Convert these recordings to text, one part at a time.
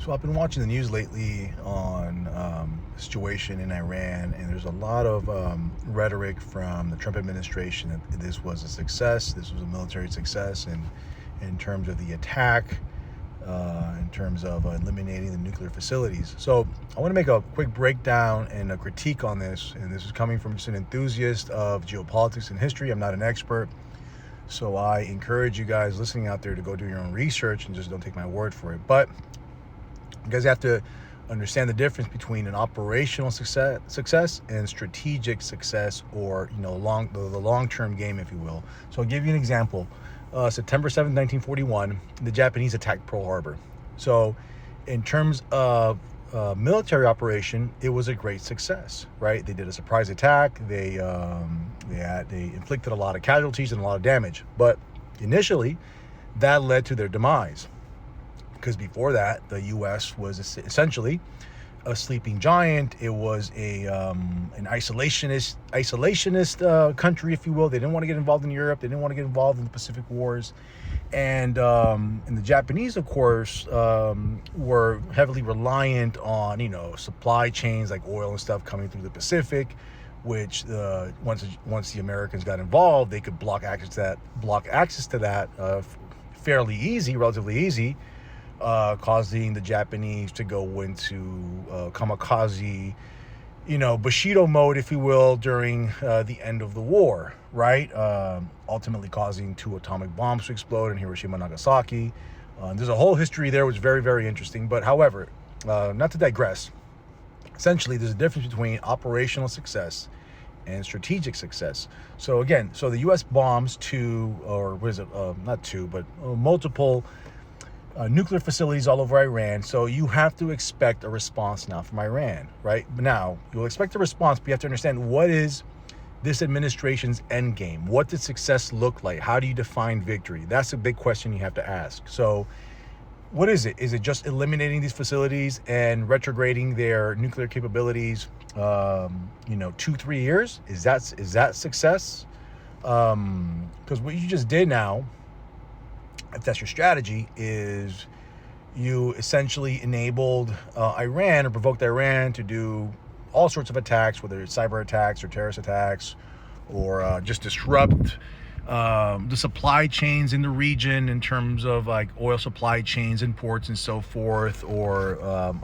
So I've been watching the news lately on the situation in Iran, and there's a lot of rhetoric from the Trump administration that this was a success, this was a military success, and in terms of the attack, in terms of eliminating the nuclear facilities. So I want to make a quick breakdown and a critique on this, and this is coming from just an enthusiast of geopolitics and history. I'm not an expert, so I encourage you guys listening out there to go do your own research and just don't take my word for it. But you guys have to understand the difference between an operational success and strategic success, or the long-term game, if you will. So I'll give you an example. September 7th, 1941, the Japanese attacked Pearl Harbor. So in terms of military operation, it was a great success, right? They did a surprise attack. They inflicted a lot of casualties and a lot of damage. But initially, that led to their demise, because before that, the U.S. was essentially a sleeping giant. It was an isolationist country, if you will. They didn't want to get involved in Europe. They didn't want to get involved in the Pacific Wars. And the Japanese, of course, were heavily reliant on, supply chains like oil and stuff coming through the Pacific, which once the Americans got involved, they could block access to that relatively easy, causing the Japanese to go into kamikaze, Bushido mode, if you will, during the end of the war, right? Ultimately causing 2 atomic bombs to explode in Hiroshima and Nagasaki. There's a whole history there, which is very, very interesting. But however, not to digress, essentially there's a difference between operational success and strategic success. So again, the U.S. bombs multiple nuclear facilities all over Iran. So you have to expect a response now from Iran, right? Now, you'll expect a response, but you have to understand, what is this administration's end game? What does success look like? How do you define victory? That's a big question you have to ask. So what is it? Is it just eliminating these facilities and retrograding their nuclear capabilities, 2-3 years? Is that success? Because what you just did now, if that's your strategy, is you essentially enabled Iran, or provoked Iran to do all sorts of attacks, whether it's cyber attacks or terrorist attacks, or just disrupt the supply chains in the region in terms of like oil supply chains and ports and so forth, or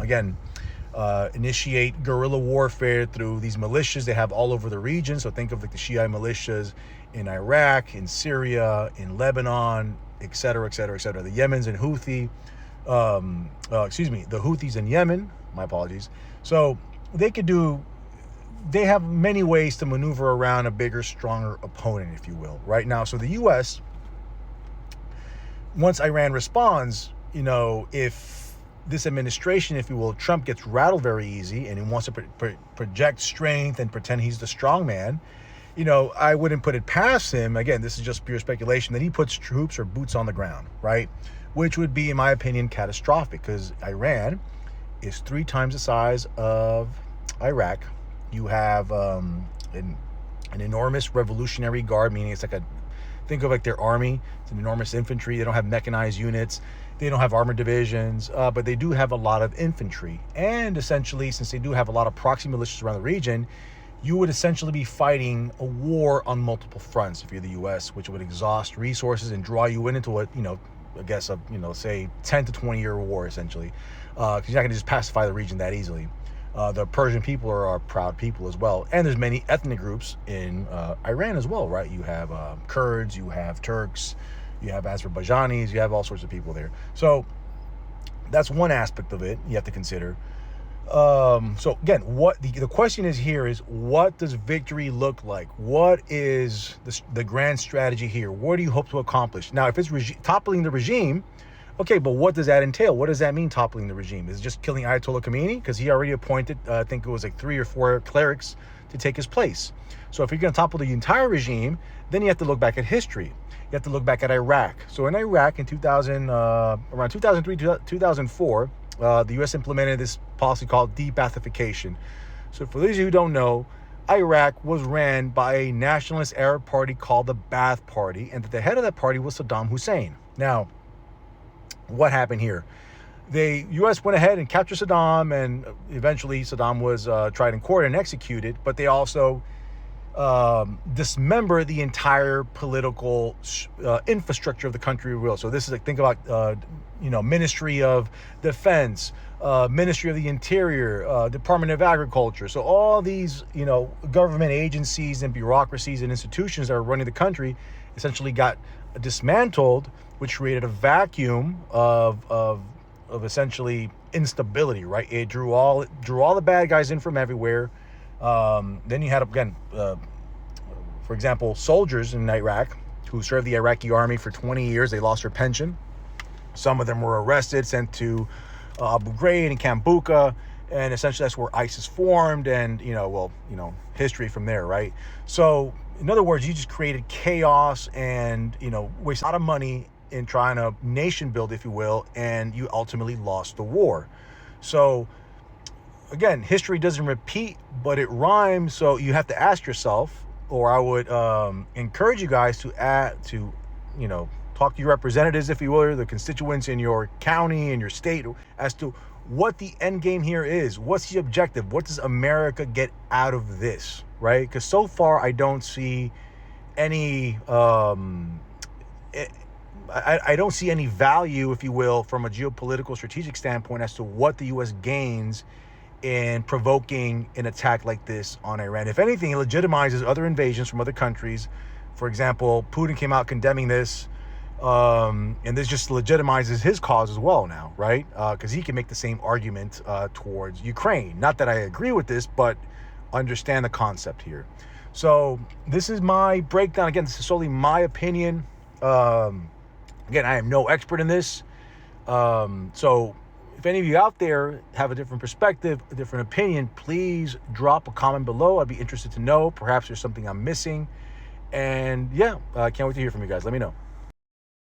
initiate guerrilla warfare through these militias they have all over the region. So think of like the Shia militias in Iraq, in Syria, in Lebanon, et cetera, et cetera, et cetera. The Yemens and the Houthis in Yemen, my apologies. So they have many ways to maneuver around a bigger, stronger opponent, if you will, right now. So the U.S., once Iran responds, if this administration, if you will, Trump gets rattled very easy and he wants to project strength and pretend he's the strong man, I wouldn't put it past him. Again, this is just pure speculation, that he puts troops or boots on the ground, right? Which would be, in my opinion, catastrophic, because Iran is 3 times the size of Iraq. You have an enormous revolutionary guard, meaning it's think of like their army. It's an enormous infantry. They don't have mechanized units. They don't have armored divisions, but they do have a lot of infantry. And essentially, since they do have a lot of proxy militias around the region, you would essentially be fighting a war on multiple fronts if you're the U.S., which would exhaust resources and draw you into say 10 to 20 year war, essentially, because you're not going to just pacify the region that easily. The Persian people are proud people as well, and there's many ethnic groups in Iran as well, right? You have Kurds, you have Turks, you have Azerbaijanis, you have all sorts of people there. So that's one aspect of it you have to consider. So again, what the question is here is, what does victory look like? What is the grand strategy here? What do you hope to accomplish? Now, if it's toppling the regime, okay, but what does that entail? What does that mean, toppling the regime? Is it just killing Ayatollah Khomeini? Because he already appointed, I think it was like 3 or 4 clerics to take his place. So if you're going to topple the entire regime, then you have to look back at history. You have to look back at Iraq. So in Iraq in around 2003, 2004, the U.S. implemented this policy called de-Baathification. So for those of you who don't know, Iraq was ran by a nationalist Arab party called the Ba'ath Party, and the head of that party was Saddam Hussein. Now, what happened here? the U.S. went ahead and captured Saddam, and eventually Saddam was tried in court and executed. But they also dismember the entire political infrastructure of the country. Will so this is like, think about Ministry of Defense, Ministry of the Interior, Department of Agriculture. So all these government agencies and bureaucracies and institutions that are running the country essentially got dismantled, which created a vacuum of essentially instability. Right, it drew all the bad guys in from everywhere. Then you had, again, for example, soldiers in Iraq who served the Iraqi army for 20 years. They lost their pension. Some of them were arrested, sent to Abu Ghraib and Camp Bucca, and essentially that's where ISIS formed, and history from there, right? So in other words, you just created chaos and waste a lot of money in trying to nation build, if you will, and you ultimately lost the war. So again, history doesn't repeat, but it rhymes. So you have to ask yourself, or I would encourage you guys to talk to your representatives, if you will, or the constituents in your county and your state, as to what the end game here is. What's the objective? What does America get out of this, right? Because so far I don't see any I don't see any value, if you will, from a geopolitical strategic standpoint as to what the U.S. gains in provoking an attack like this on Iran. If anything, it legitimizes other invasions from other countries. For example, Putin came out condemning this, and this just legitimizes his cause as well now, right? Because he can make the same argument towards Ukraine. Not that I agree with this, but understand the concept here. So this is my breakdown. Again, this is solely my opinion. Again, I am no expert in this. So if any of you out there have a different perspective, a different opinion, please drop a comment below. I'd be interested to know. Perhaps there's something I'm missing. And yeah, I can't wait to hear from you guys. Let me know.